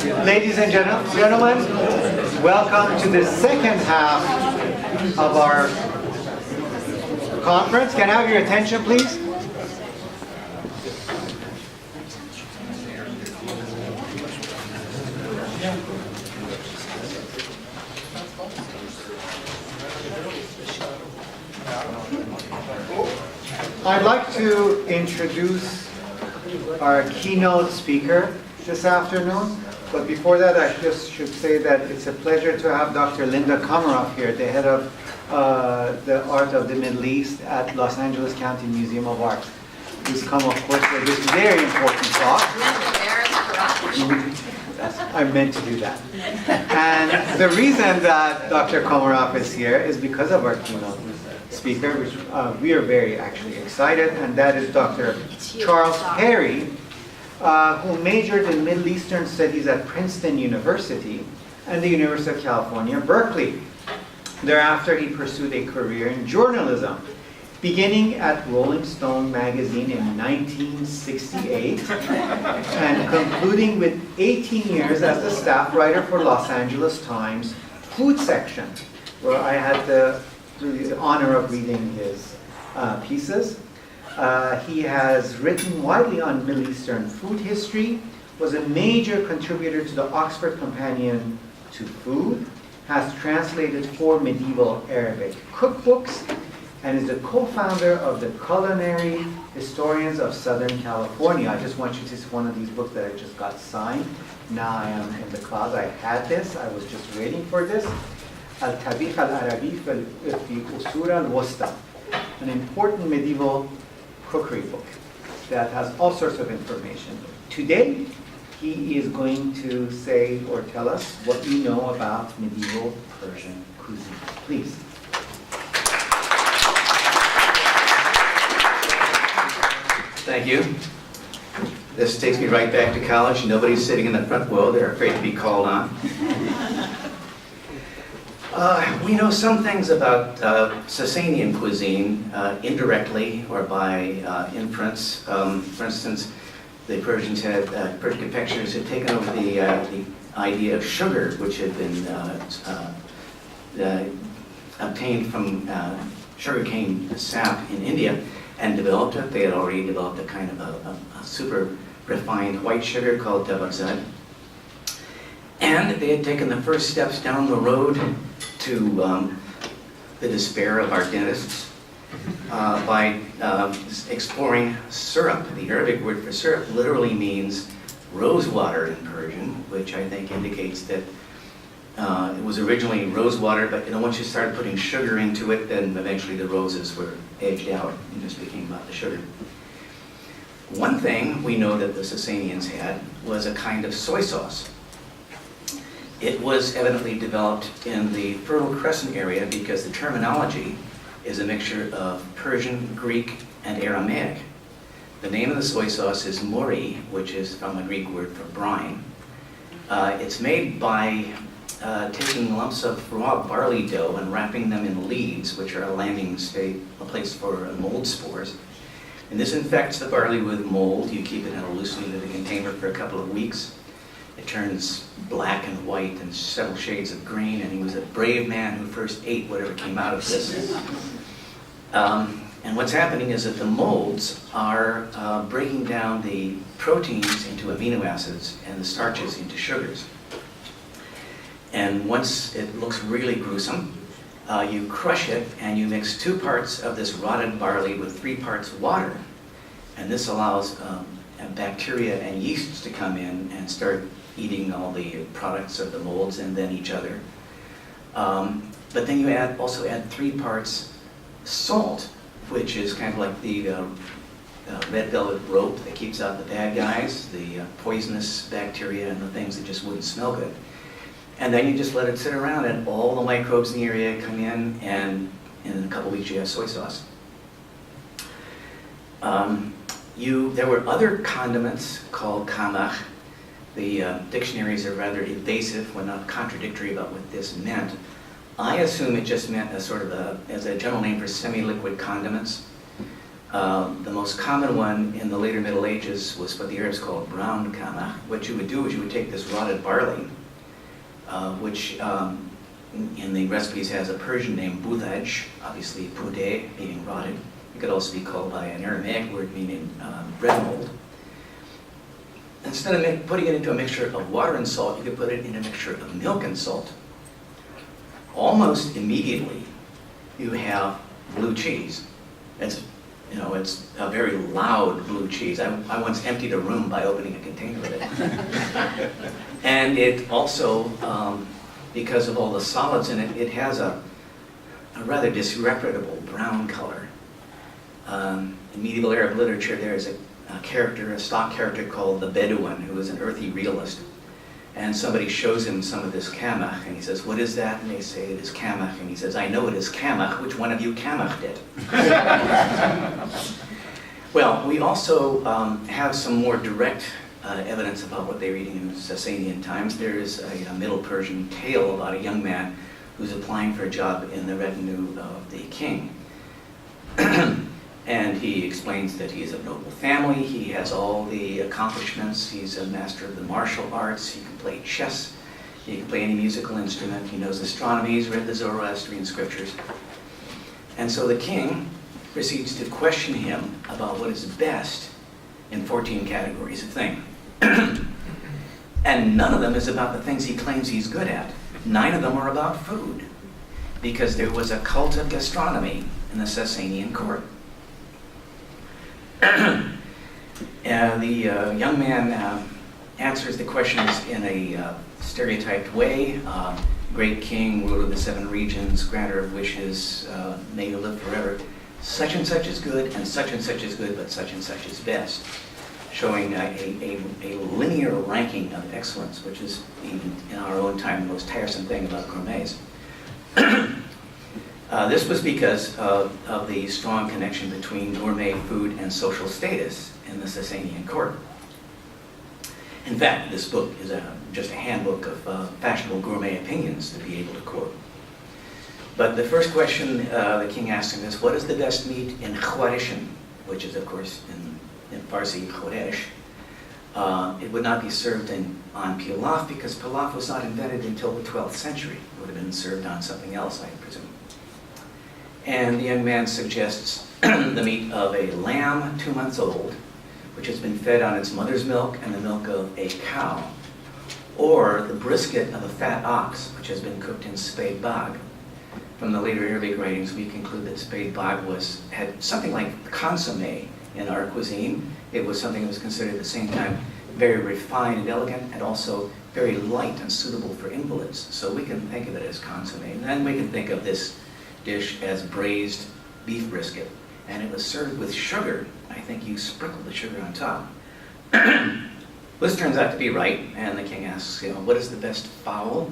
Ladies and gentlemen, welcome to the second half of our conference. Can I have your attention, please? I'd like to introduce our keynote speaker this afternoon, but before that I just should say that it's a pleasure to have Dr. Linda Komarov here, the head of the Art of the Middle East at Los Angeles County Museum of Art, who's come, of course, for this very important talk. I meant to do that. And the reason that Dr. Komarov is here is because of our keynote speaker, which we are very actually excited, and that is Dr. Charles Perry, who majored in Middle Eastern Studies at Princeton University and the University of California, Berkeley. Thereafter, he pursued a career in journalism, beginning at Rolling Stone magazine in 1968 and concluding with 18 years as the staff writer for Los Angeles Times food section, where I had the honor of reading his pieces. He has written widely on Middle Eastern food history, was a major contributor to the Oxford Companion to Food, has translated 4 medieval Arabic cookbooks, and is the co-founder of the Culinary Historians of Southern California. I just want you to see one of these books that I just got signed. Now I am in the closet. I had this. I was just waiting for this. Al-Tabikh al-Arabi fi Usur al-Wusta, an important medieval cookery book that has all sorts of information. Today, he is going to say or tell us what you know about medieval Persian cuisine. Please. Thank you. This takes me right back to college. Nobody's sitting in the front row. They're afraid to be called on. We know some things about Sasanian cuisine indirectly or by inference. For instance, the Persians had, Persian confectioners had taken over the idea of sugar, which had been obtained from sugarcane sap in India, and developed it. They had already developed a kind of a super refined white sugar called tabakzad. And they had taken the first steps down the road to the despair of our dentists by exploring syrup. The Arabic word for syrup literally means rose water in Persian, which I think indicates that it was originally rose water, but once you started putting sugar into it, then eventually the roses were aged out and just became about the sugar. One thing we know that the Sasanians had was a kind of soy sauce. It was evidently developed in the Fertile Crescent area because the terminology is a mixture of Persian, Greek, and Aramaic. The name of the soy sauce is muri, which is from a Greek word for brine. It's made by taking lumps of raw barley dough and wrapping them in leaves, which are a landing state, a place for mold spores. And this infects the barley with mold. You keep it in a loosely living container for a couple of weeks. It turns black and white and several shades of green, and he was a brave man who first ate whatever came out of this. And what's happening is that the molds are breaking down the proteins into amino acids and the starches into sugars. And once it looks really gruesome, you crush it and you mix 2 parts of this rotted barley with 3 parts water. And this allows bacteria and yeasts to come in and start eating all the products of the molds and then each other. But then you also add 3 parts salt, which is kind of like the red velvet rope that keeps out the bad guys, the poisonous bacteria and the things that just wouldn't smell good. And then you just let it sit around and all the microbes in the area come in, and in a couple weeks you have soy sauce. There were other condiments called kamach. The dictionaries are rather evasive, when not contradictory about what this meant. I assume it just meant as a general name for semi-liquid condiments. The most common one in the later Middle Ages was what the Arabs called brown kamah. What you would do is you would take this rotted barley, which in the recipes has a Persian name, budaj, obviously pudeh, meaning rotted. It could also be called by an Aramaic word meaning bread mold. Instead of putting it into a mixture of water and salt, you could put it in a mixture of milk and salt. Almost immediately, you have blue cheese. It's a very loud blue cheese. I once emptied a room by opening a container of it. And it also, because of all the solids in it, it has a rather disreputable brown color. In medieval Arab literature, there is a stock character called the Bedouin, who is an earthy realist. And somebody shows him some of this kamach, and he says, "What is that?" And they say, "It is kamach." And he says, "I know it is kamach. Which one of you kamached it?" Well, we also have some more direct evidence about what they were eating in Sasanian times. There is a Middle Persian tale about a young man who's applying for a job in the retinue of the king. And he explains that he is of noble family, he has all the accomplishments, he's a master of the martial arts, he can play chess, he can play any musical instrument, he knows astronomy, he's read the Zoroastrian scriptures. And so the king proceeds to question him about what is best in 14 categories of thing. And none of them is about the things he claims he's good at. 9 of them are about food, because there was a cult of gastronomy in the Sasanian court. The young man answers the questions in a stereotyped way. Great king, ruler of the 7 regions, granter of wishes, may you live forever. Such and such is good, and such is good, but such and such is best. Showing a linear ranking of excellence, which is, even in our own time, the most tiresome thing about gourmets. This was because of the strong connection between gourmet food and social status in the Sasanian court. In fact, this book is just a handbook of fashionable gourmet opinions to be able to quote. But the first question the king asked him is, what is the best meat in Khwarishan, which is, of course, in Farsi, Khoresh. It would not be served on pilaf because pilaf was not invented until the 12th century. It would have been served on something else, I presume. And the young man suggests the meat of a lamb 2 months old, which has been fed on its mother's milk and the milk of a cow, or the brisket of a fat ox, which has been cooked in spade bag. From the later Arabic writings, we conclude that spade bag had something like consommé in our cuisine. It was something that was considered at the same time very refined and elegant, and also very light and suitable for invalids. So we can think of it as consommé. And then we can think of this dish as braised beef brisket. And it was served with sugar. I think you sprinkled the sugar on top. This turns out to be right, and the king asks, what is the best fowl?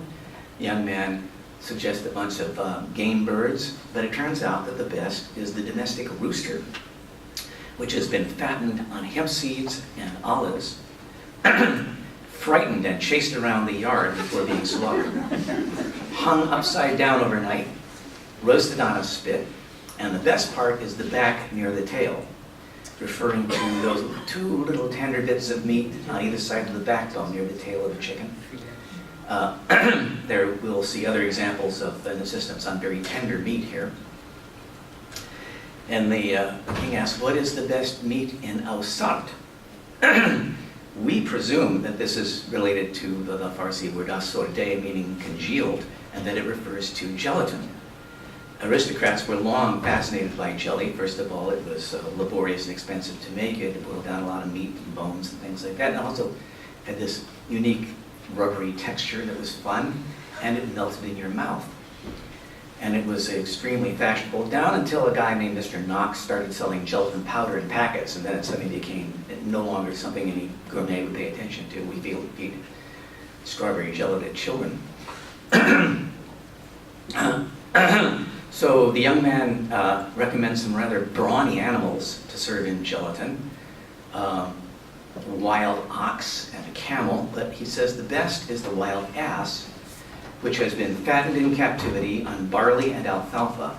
The young man suggests a bunch of game birds, but it turns out that the best is the domestic rooster, which has been fattened on hemp seeds and olives, frightened and chased around the yard before being slaughtered, hung upside down overnight, roasted on a spit, and the best part is the back near the tail, referring to those 2 little tender bits of meat on either side of the backbone near the tail of the chicken. There we'll see other examples of an insistence on very tender meat here. And the king asks, what is the best meat in Awsat? We presume that this is related to the Farsi word asorde, meaning congealed, and that it refers to gelatin. Aristocrats were long fascinated by jelly. First of all, it was laborious and expensive to make it. It boiled down a lot of meat and bones and things like that. And also had this unique rubbery texture that was fun, and it melted in your mouth. And it was extremely fashionable down until a guy named Mr. Knox started selling gelatin powder in packets, and then it suddenly became no longer something any gourmet would pay attention to. We feed strawberry jelly to children. So the young man recommends some rather brawny animals to serve in gelatin. A wild ox and a camel, but he says the best is the wild ass, which has been fattened in captivity on barley and alfalfa,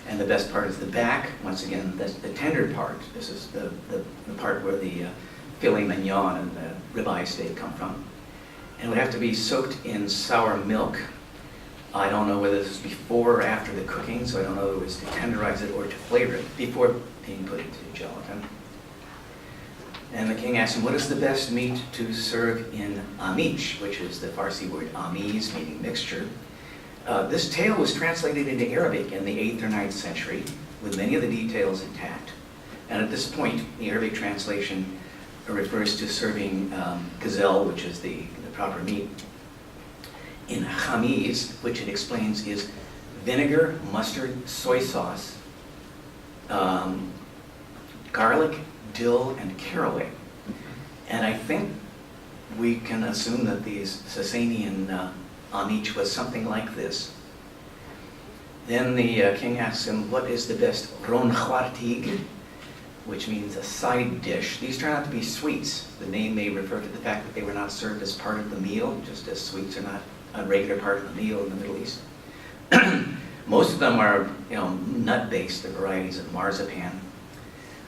And the best part is the back. Once again, that's the tender part. This is the part where the filet mignon and the ribeye steak come from. And it would have to be soaked in sour milk. I don't know whether this is before or after the cooking, so I don't know if it was to tenderize it or to flavor it before being put into gelatin. And the king asked him, what is the best meat to serve in amish, which is the Farsi word amiz, meaning mixture. This tale was translated into Arabic in the 8th or 9th century, with many of the details intact. And at this point, the Arabic translation refers to serving gazelle, which is the proper meat, in khamiz, which it explains is vinegar, mustard, soy sauce, garlic, dill, and caraway. And I think we can assume that the Sasanian amish was something like this. Then the king asks him, what is the best ron khartig, which means a side dish. These turn out to be sweets. The name may refer to the fact that they were not served as part of the meal, just as sweets are not a regular part of the meal in the Middle East. Most of them are, nut-based, the varieties of marzipan.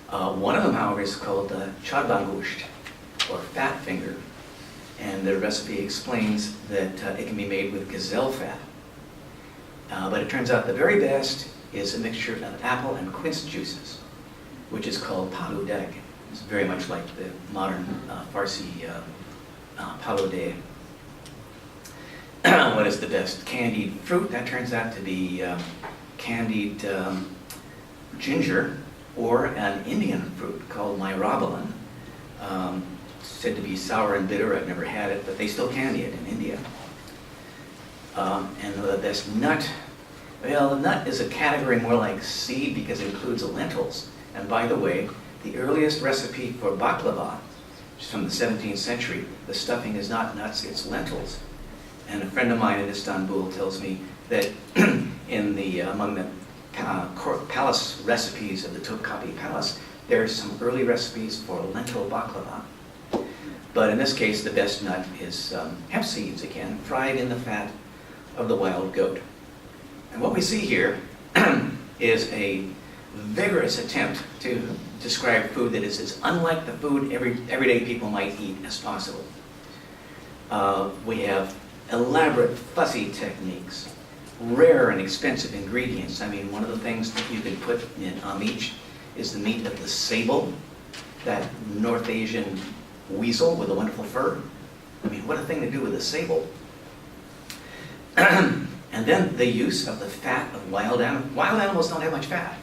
One of them, however, is called charbangusht, or fat finger. And the recipe explains that it can be made with gazelle fat. But it turns out the very best is a mixture of apple and quince juices, which is called paludeg. It's very much like the modern Farsi paludeg. What is the best candied fruit? That turns out to be candied ginger, or an Indian fruit called myrobalan. Said to be sour and bitter. I've never had it, but they still candy it in India. And the best nut, well, the nut is a category more like seed because it includes lentils. And by the way, the earliest recipe for baklava, which is from the 17th century, the stuffing is not nuts, it's lentils. And a friend of mine in Istanbul tells me that in the among the palace recipes of the Topkapi Palace, there are some early recipes for lentil baklava. But in this case, the best nut is hemp seeds again, fried in the fat of the wild goat. And what we see here is a vigorous attempt to describe food that is as unlike the food everyday people might eat as possible. We have elaborate, fussy techniques, rare and expensive ingredients. I mean, one of the things that you can put in amish is the meat of the sable, that North Asian weasel with a wonderful fur. I mean, what a thing to do with a sable. And then the use of the fat of wild animals. Wild animals don't have much fat.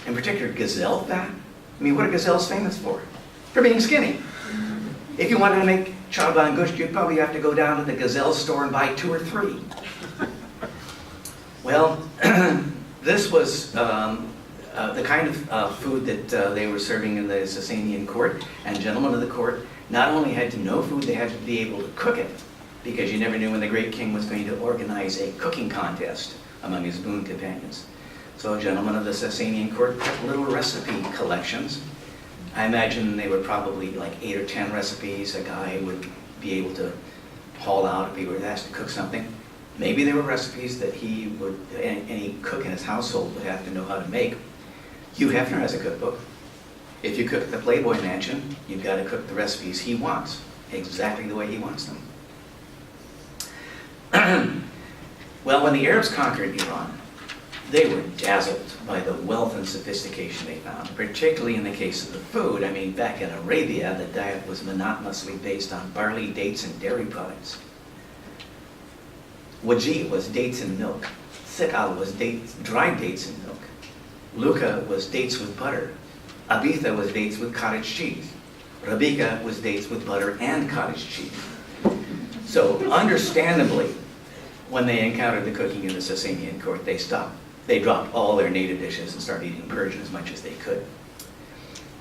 In particular, gazelle fat. I mean, what are gazelles famous for? For being skinny. If you wanted to make charban gusht, you'd probably have to go down to the gazelle store and buy 2 or 3. Well, this was the kind of food that they were serving in the Sasanian court, and gentlemen of the court not only had to know food, they had to be able to cook it, because you never knew when the great king was going to organize a cooking contest among his boon companions. So gentlemen of the Sasanian court kept little recipe collections. I imagine they were probably like 8 or 10 recipes a guy would be able to haul out if he were asked to cook something. Maybe there were recipes that he would, any cook in his household would have to know how to make. Hugh Hefner has a cookbook. If you cook the Playboy Mansion, you've got to cook the recipes he wants, exactly the way he wants them. Well, when the Arabs conquered Iran, they were dazzled by the wealth and sophistication they found, particularly in the case of the food. I mean, back in Arabia, the diet was monotonously based on barley, dates, and dairy products. Waji was dates and milk. Sikal was dried dates and milk. Luka was dates with butter. Abitha was dates with cottage cheese. Rabika was dates with butter and cottage cheese. So, understandably, when they encountered the cooking in the Sasanian court, they stopped. They dropped all their native dishes and started eating Persian as much as they could.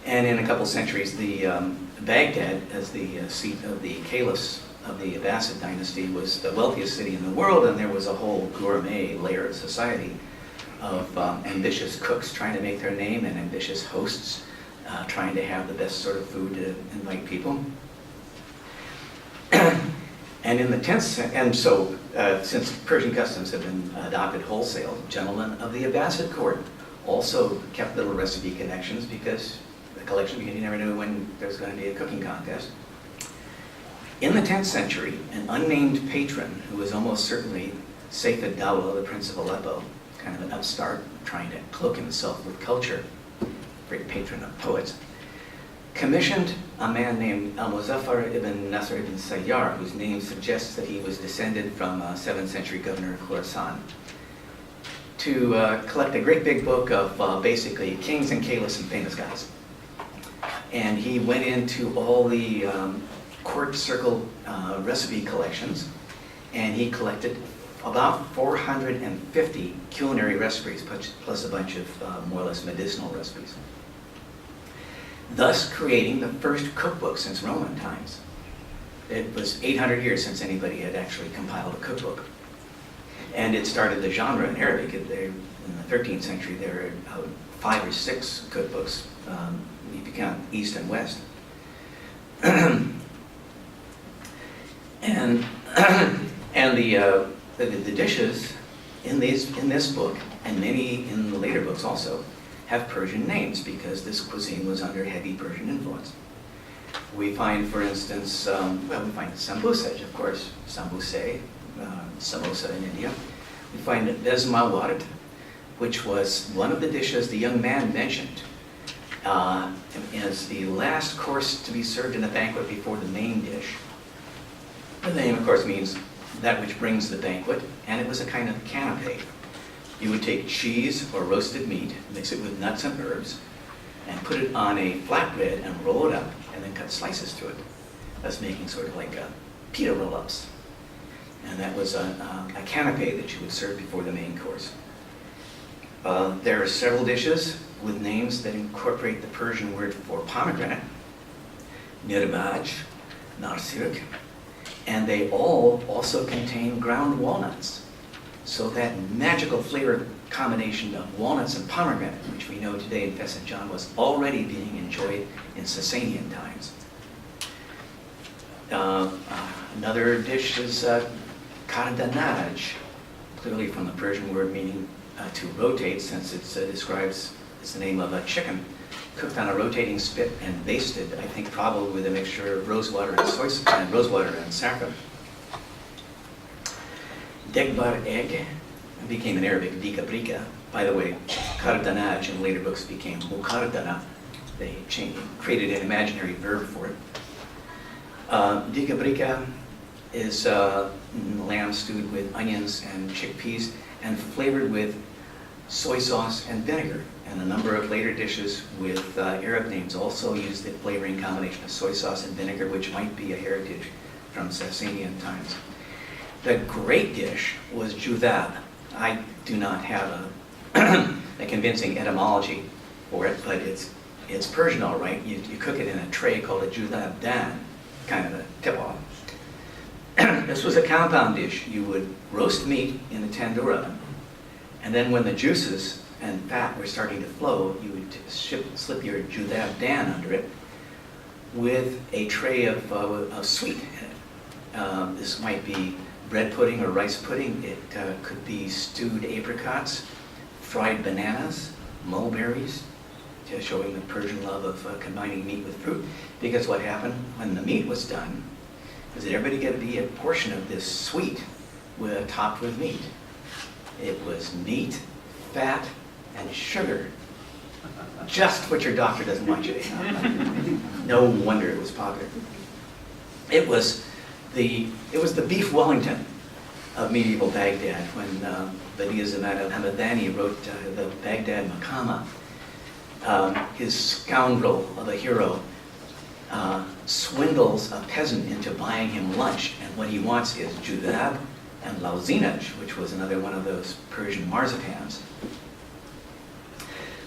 And in a couple centuries, Baghdad, as the seat of the caliphs of the Abbasid dynasty, was the wealthiest city in the world, and there was a whole gourmet layer of society of ambitious cooks trying to make their name and ambitious hosts trying to have the best sort of food to invite people. And in the 10th century, and so since Persian customs have been adopted wholesale, gentlemen of the Abbasid court also kept little recipe connections because the collection, you never knew when there's going to be a cooking contest. In the 10th century, an unnamed patron who was almost certainly Saif ad-Dawla, the Prince of Aleppo, kind of an upstart trying to cloak himself with culture, great patron of poets, commissioned a man named Al-Muzaffar ibn Nasr ibn Sayyar, whose name suggests that he was descended from a 7th century governor of Khorasan, to collect a great big book of basically kings and caliphs and famous guys. And he went into all the court circle recipe collections, and he collected about 450 culinary recipes, plus a bunch of more or less medicinal recipes, thus creating the first cookbook since Roman times. It was 800 years since anybody had actually compiled a cookbook. And it started the genre in Arabic. In the 13th century, there were 5 or 6 cookbooks. You become East and West. and the dishes in this book, and many in the later books also, have Persian names because this cuisine was under heavy Persian influence. We find, for instance, we find sambusaj, of course, sambuse, samosa in India. We find bezmaward, which was one of the dishes the young man mentioned as the last course to be served in the banquet before the main dish. The name, of course, means that which brings the banquet, and it was a kind of canapé. You would take cheese or roasted meat, mix it with nuts and herbs, and put it on a flatbread and roll it up, and then cut slices through it, thus making sort of like pita roll-ups. And that was a canapé that you would serve before the main course. There are several dishes with names that incorporate the Persian word for pomegranate, nirbaj, narsirk, and they all also contain ground walnuts. So that magical flavor combination of walnuts and pomegranate, which we know today in Fesenjan, was already being enjoyed in Sasanian times. Another dish is kardanaj, clearly from the Persian word meaning to rotate, since it's the name of a chicken, cooked on a rotating spit and basted, I think probably with a mixture of rosewater and saffron. Degbar egg became in Arabic dikabrika. By the way, kardanaj in later books became mukardana. They created an imaginary verb for it. Dikabrika is lamb stewed with onions and chickpeas and flavored with soy sauce and vinegar. And a number of later dishes with Arab names also use the flavoring combination of soy sauce and vinegar, which might be a heritage from Sasanian times. The great dish was judab. I do not have a convincing etymology for it, but it's Persian all right. You cook it in a tray called a judab dan, kind of a tip-off. This was a compound dish. You would roast meat in a tandoor oven, and then when the juices and fat were starting to flow, you would slip your judab dan under it with a tray of sweet in it. This might be bread pudding or rice pudding. It could be stewed apricots, fried bananas, mulberries, just showing the Persian love of combining meat with fruit. Because what happened when the meat was done is that everybody got to be a portion of this sweet topped with meat. It was meat, fat, and sugar. Just what your doctor doesn't want you to have. No wonder it was popular. It was the beef Wellington of medieval Baghdad when Badi'a Zaman al-Hamadani wrote the Baghdad Makama. His scoundrel of a hero swindles a peasant into buying him lunch, and what he wants is judab and lauzinaj, which was another one of those Persian marzipans.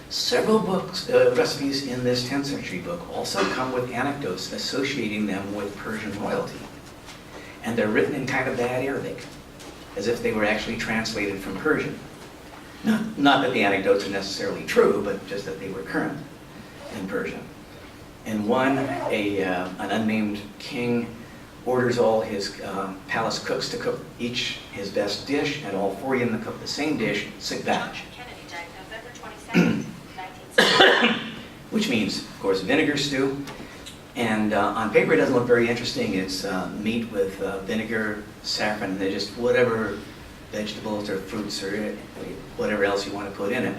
Several recipes in this 10th century book also come with anecdotes associating them with Persian royalty. And they're written in kind of bad Arabic, as if they were actually translated from Persian. Not that the anecdotes are necessarily true, but just that they were current in Persian. In one, an unnamed king orders all his palace cooks to cook each his best dish, and all 4 of them cook the same dish, sikbaj. Which means, of course, vinegar stew. And on paper it doesn't look very interesting. It's meat with vinegar, saffron, and just whatever vegetables or fruits or whatever else you want to put in it.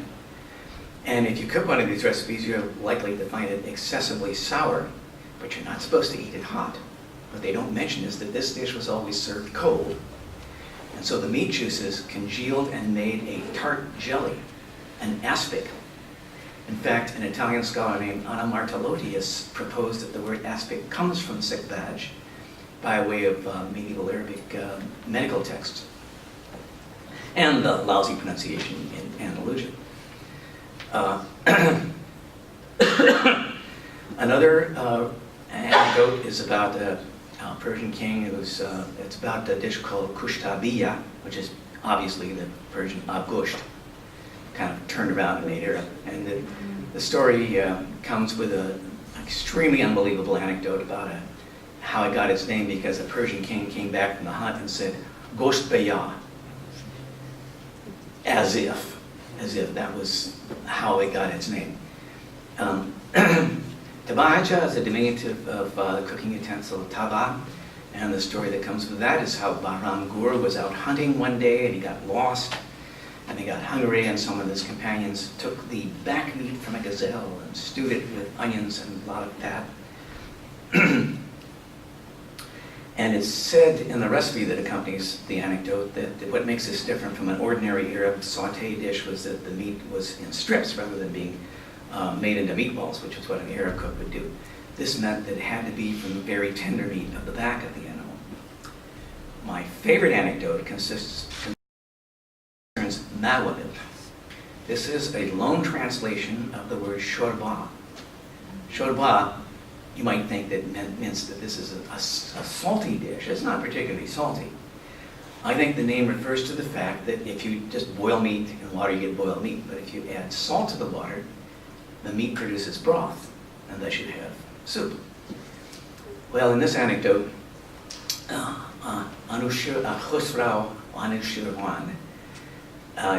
And if you cook one of these recipes, you're likely to find it excessively sour, but you're not supposed to eat it hot. What they don't mention is that this dish was always served cold. And so the meat juices congealed and made a tart jelly, an aspic. In fact, an Italian scholar named Anna Martellotti has proposed that the word aspic comes from sikbaj by way of medieval Arabic medical texts, and the lousy pronunciation in Andalusia. Another anecdote is about a Persian king who's, it's about a dish called kushtabiya, which is obviously the Persian gusht, kind of turned around and made Arab. And the story comes with an extremely unbelievable anecdote about how it got its name, because a Persian king came back from the hunt and said, gosht beya, as if that was how it got its name. Tabaja is a diminutive of the cooking utensil taba, and the story that comes with that is how Bahram Gur was out hunting one day and he got lost, and he got hungry, and some of his companions took the back meat from a gazelle and stewed it with onions and a lot of fat. And it's said in the recipe that accompanies the anecdote that what makes this different from an ordinary Arab sauté dish was that the meat was in strips rather than being made into meatballs, which is what an Arab cook would do. This meant that it had to be from the very tender meat of the back of the animal. My favorite anecdote concerns mawalid. This is a loan translation of the word shorba. Shorba, you might think that means that this is a salty dish. It's not particularly salty. I think the name refers to the fact that if you just boil meat in water, you get boiled meat. But if you add salt to the water, the meat produces broth, and thus you have soup. Well, in this anecdote, Khosrau Anushirwan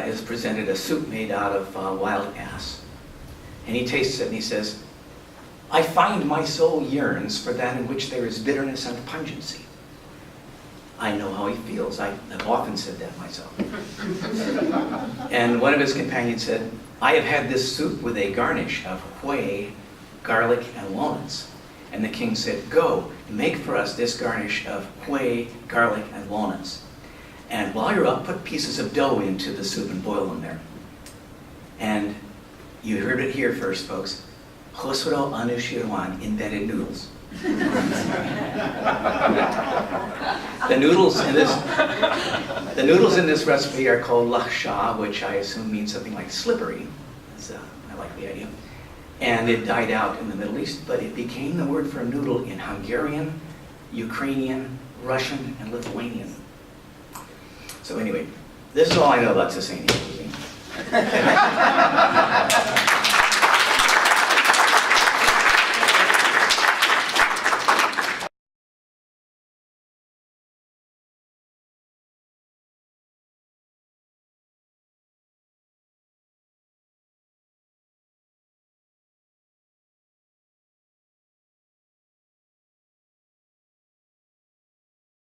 is presented a soup made out of wild ass. And he tastes it and he says, I find my soul yearns for that in which there is bitterness and pungency. I know how he feels. I've often said that myself. And one of his companions said, I have had this soup with a garnish of whey, garlic, and walnuts. And the king said, go, make for us this garnish of whey, garlic, and walnuts. And while you're up, put pieces of dough into the soup and boil them there. And you heard it here first, folks. Khosrow Anushirwan invented noodles. The noodles in this recipe are called lakhsha, which I assume means something like slippery. I like the idea. And it died out in the Middle East, but it became the word for a noodle in Hungarian, Ukrainian, Russian, and Lithuanian. So anyway, this is all I know about Sicilian cuisine.